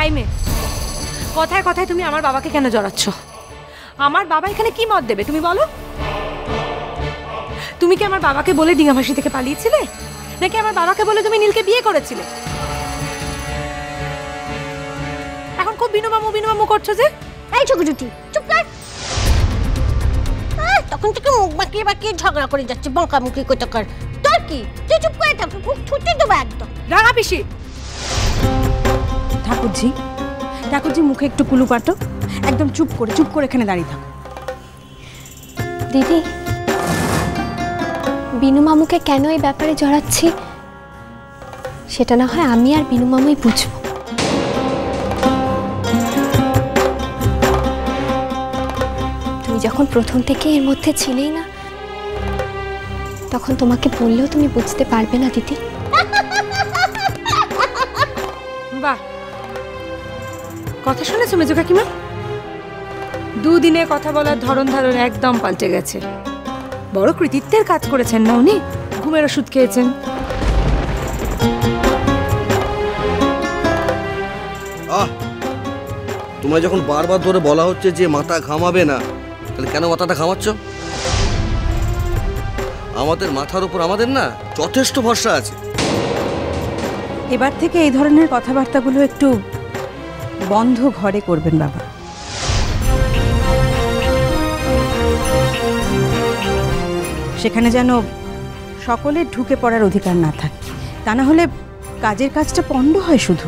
এই মেয়ে, কথায় কথায় তুমি আমার বাবাকে কেন জড়াচ্ছ? আমার বাবা এখানে কি মত দেবে তুমি বলো? তুমি কি আমার বাবাকে বলে ডিঙাভাসি থেকে পালিয়েছিলে, নাকি আমার বাবাকে বলে তুমি নীলকে বিয়ে করেছিলে? এখন খুব বিনুমামু করছো যে। এই চকুচুটি চুপ কর। তখন থেকে মুখ বাঁকিয়ে বাঁকিয়ে ঝগড়া করে যাচ্ছে, বঙ্কামুখি কোথাকার। তোর কি? তুই চুপ করে থাক, খুব ছুটি দেবো একদম। রাঙা পিসি। ঠাকুরজি মুখে একটু কুলু পাটো, একদম চুপ করে এখানে দাঁড়িয়ে থাকো। দিদি, বিনু মামুকে কেন এই ব্যাপারে জড়াচ্ছি সেটা না হয় আমি আর বিনু মামুই বুঝবো। তুমি যখন প্রথম থেকে এর মধ্যে ছিলেই না, তখন তোমাকে বললেও তুমি বুঝতে পারবে না দিদি। বাহ, কথা শুনেছো মেজো কাকিমা? দুদিনে কথা বলার ধরন ধারণ একদম পাল্টে গেছে। বড় কৃতিত্বের কাজ করেছেন না উনি? ঘুমের ওষুধ খেয়েছেন। তোমায় যখন বারবার ধরে বলা হচ্ছে যে মাথা ঘামাবে না, তাহলে কেন মাথাটা ঘামাচ্ছ? আমাদের মাথার উপর আমাদের না যথেষ্ট ভরসা আছে। এবার থেকে এই ধরনের কথাবার্তাগুলো একটু বন্ধ ঘরে করবেন বাবা। সেখানে যেন সকলের ঢুকে পড়ার অধিকার না থাকে, তা না হলে কাজের কাজটা পণ্ড হয় শুধু।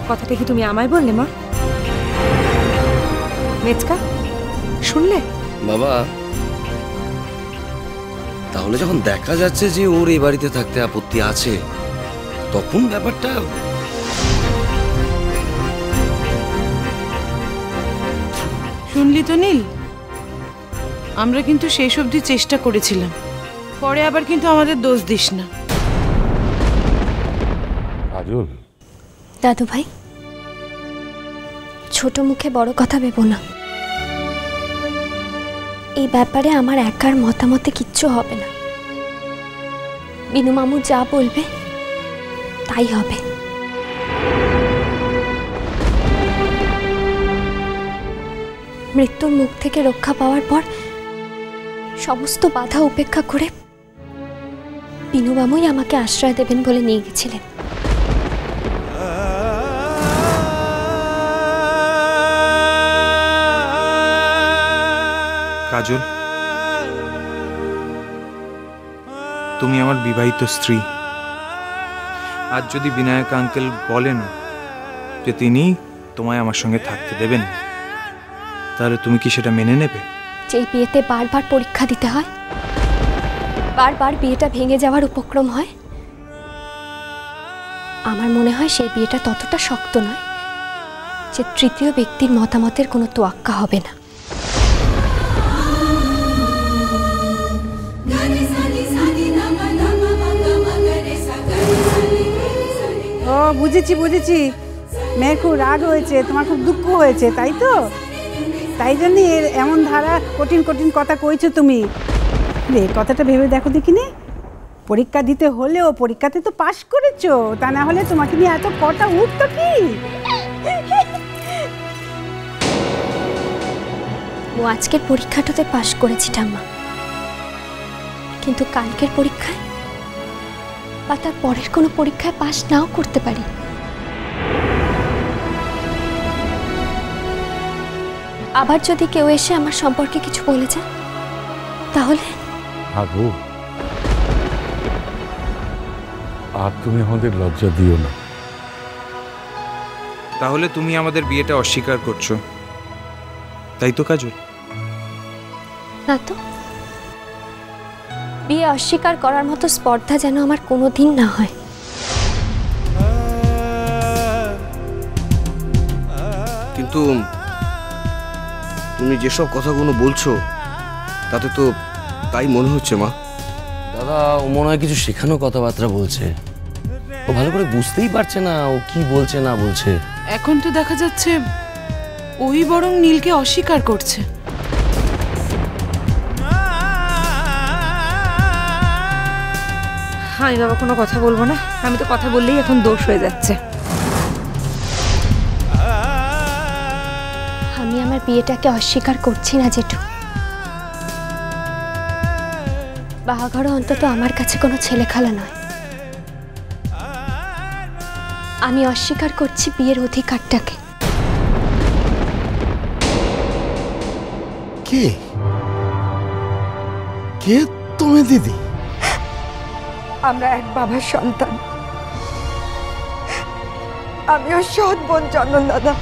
কথাটা কি তুমি আমায় বললে মা? মেজকা শুনলে? বাবা, তাহলে যখন দেখা যাচ্ছে যে ওর এই বাড়িতে থাকতে আপত্তি আছে, তখন ব্যাপারটা শুনলি তো নীল, আমরা কিন্তু শেষ অবধি চেষ্টা করেছিলাম, পরে আবার কিন্তু আমাদের দোষ দিস না। কাজল। দাদু ভাই, ছোট মুখে বড় কথা ভেবো না। এই ব্যাপারে আমার একার মতামতে কিচ্ছু হবে না। বিনু মামু যা বলবে তাই হবে। মৃত্যুর মুখ থেকে রক্ষা পাওয়ার পর সমস্ত বাধা উপেক্ষা করে বিনু মামুই আমাকে আশ্রয় দেবেন বলে নিয়ে গেছিলেন। কাজল, তুমি আমার বিবাহিত স্ত্রী। আজ যদি বিনায়ক আঙ্কেল বলেন যে তিনি তোমায় আমার সঙ্গে থাকতে দেবেন, তাহলে তুমি কি সেটা মেনে নেবে? যেই বিয়েতে বারবার পরীক্ষা দিতে হয়, বারবার বিয়েটা ভেঙে যাওয়ার উপক্রম হয়, আমার মনে হয় সেই বিয়েটা ততটা শক্ত নয় যে তৃতীয় ব্যক্তির মতামতের কোনো তোয়াক্কা হবে না। ও বুঝেছি, মেয়ের খুব রাগ হয়েছে, তোমার খুব দুঃখ হয়েছে, তাই তো? তাই জন্যই এমন ধারা কঠিন কথা কইছো তুমি। কথাটা ভেবে দেখো দেখিনি, পরীক্ষা দিতে হলেও পরীক্ষাতে তো পাশ করেছো, তা না হলে তোমাকে নিয়ে এত কথা উঠতো কি? ও আজকের পরীক্ষাটাতে পাশ করেছি ঠাম্মা, কিন্তু কালকের পরীক্ষায় বা তার পরের কোনো পরীক্ষায় পাশ নাও করতে পারি। আবার যদি কেউ এসে আমার সম্পর্কে কিছু বলে যায়, তাহলে আবু, আর তুমি আমাদের লজ্জা দিও না। তাহলে তুমি আমাদের বিয়েটা অস্বীকার করছো, তাই তো কাজল? না তো, বিয়ে অস্বীকার করার মতো স্পর্ধা যেন আমার কোনোদিন না হয়। কিন্তু তুমি যেসব কথাগুলো বলছো তাতে তো তাই মনে হচ্ছে মা। দাদা, ও মনে হয় কিছু শেখানো কথাবার্তা বলছে। ও ভালো করে বুঝতেই পারছে না ও কি বলছে না বলছে। এখন তো দেখা যাচ্ছে ওই বরং নীলকে অস্বীকার করছে। আমি বাবা কোনো কথা বলবো না, আমি তো কথা বললেই এখন দোষ হয়ে যাচ্ছে। আমি আমার বিয়েটাকে অস্বীকার করছি না জেঠু। বাহাঘরও অন্তত আমার কাছে কোনো ছেলেখেলা নয়। আমি অস্বীকার করছি বিয়ের অধিকারটাকে। কে কে তুমি দিদি? আমরা এক বাবার সন্তান। আমি ওর সৎ বোন চন্দন দাদা।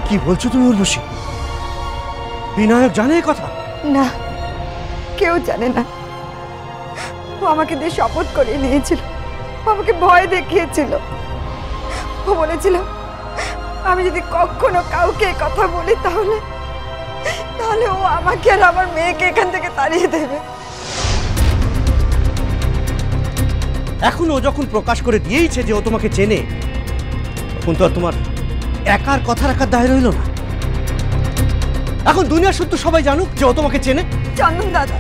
কি বলছো তুমি উর্বশী? বিনায়ক জানে এই কথা? না, কেউ জানে না। ও আমাকে দিয়ে শপথ করিয়ে নিয়েছিল, আমাকে ভয় দেখিয়েছিল। ও বলেছিল আমি যদি কখনো কাউকে কথা বলি তাহলে ও আমাকে আর আমার মেয়েকে এখান থেকে তাড়িয়ে দেবে। এখন ও যখন প্রকাশ করে দিয়েইছে যে ও তোমাকে চেনে, তখন তো আর তোমার একার কথা রাখার দায় রইল না। এখন দুনিয়ার সত্য সবাই জানুক যে ও তোমাকে চেনে। চন্দন দাদা,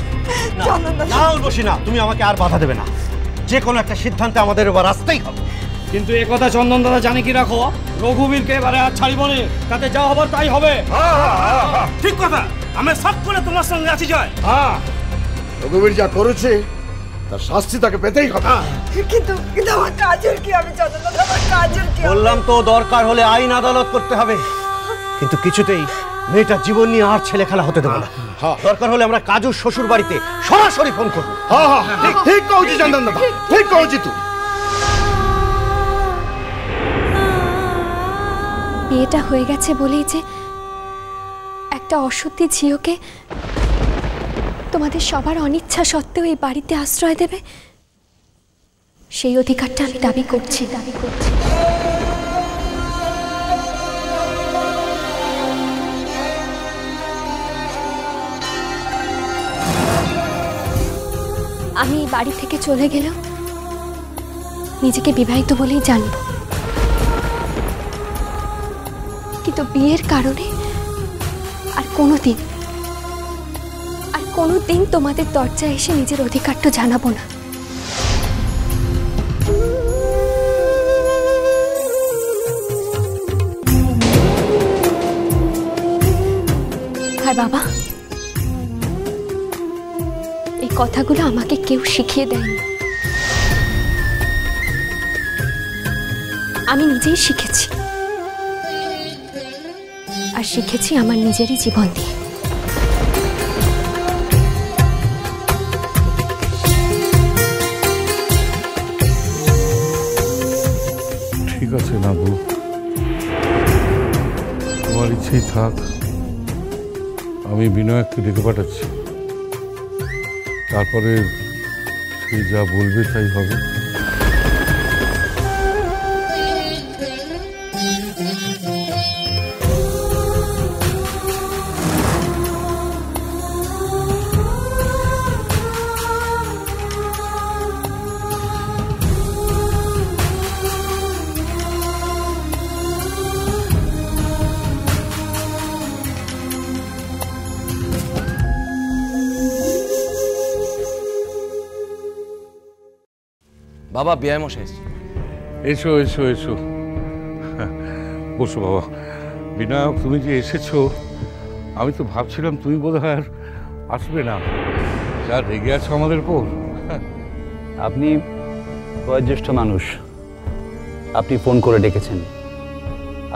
চন্দন দাদা। না উর্বশী না, তুমি আমাকে আর বাধা দেবে না। যে কোনো একটা সিদ্ধান্তে আমাদের এবার আসতেই হবে। কিন্তু এ কথা চন্দন দাদা জানে কি রাখো, রঘুবীরকে এবারে আর ছাড়িব না, তাতে যা হবার তাই হবে। ঠিক কথা, আমি সব করে তোমার সঙ্গে আছি জয়। রঘুবীর যা করেছে তার শাস্তি তাকে পেতেই হবে। কিন্তু আমার কাজের কি? আমি চন্দন দাদা, আমার কাজের কি? বললাম তো দরকার হলে আইন আদালত করতে হবে, কিন্তু কিছুতেই মেয়েটার জীবন নিয়ে আর ছেলে খেলা হতে দেবো না। দরকার হলে আমরা কাজুর শ্বশুর বাড়িতে সরাসরি ফোন করবো। ঠিক কৌজি চন্দন দাদা, ঠিক কৌজি তুই। বিয়েটা হয়ে গেছে বলেই যে একটা অসত্যি ঝিওকে তোমাদের সবার অনিচ্ছা সত্ত্বেও এই বাড়িতে আশ্রয় দেবে, সেই অধিকারটা আমি দাবি করছি। আমি বাড়ি থেকে চলে গেলেও নিজেকে বিবাহিত বলেই জানব, কিন্তু বিয়ের কারণে আর কোনোদিন তোমাদের দরজায় এসে নিজের অধিকারটা জানাবো না। আর বাবা, এই কথাগুলো আমাকে কেউ শিখিয়ে দেয়নি, আমি নিজেই শিখেছি। আর শিখেছি আমার নিজেরই জীবন দিয়ে। ঠিক আছে নাবু, তোমার ইচ্ছেই থাক। আমি বিনয়ককে ডেকে পাঠাচ্ছি, তারপরে সে যা বলবে তাই হবে। বাবা বিয়ে মশাই এসেছে। এসো এসো এসো, বসো বাবা। বিনায়ক, তুমি যে এসেছো, আমি তো ভাবছিলাম তুমি বোধহয় আর আসবে না, যা রেগে আছো আমাদের উপর। আপনি বয়োজ্যেষ্ঠ মানুষ, আপনি ফোন করে ডেকেছেন,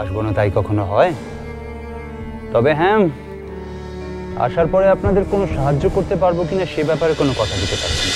আসবো না তাই কখনো হয়? তবে হ্যাঁ, আসার পরে আপনাদের কোনো সাহায্য করতে পারবো কিনা সে ব্যাপারে কোনো কথা দিতে পারছি না।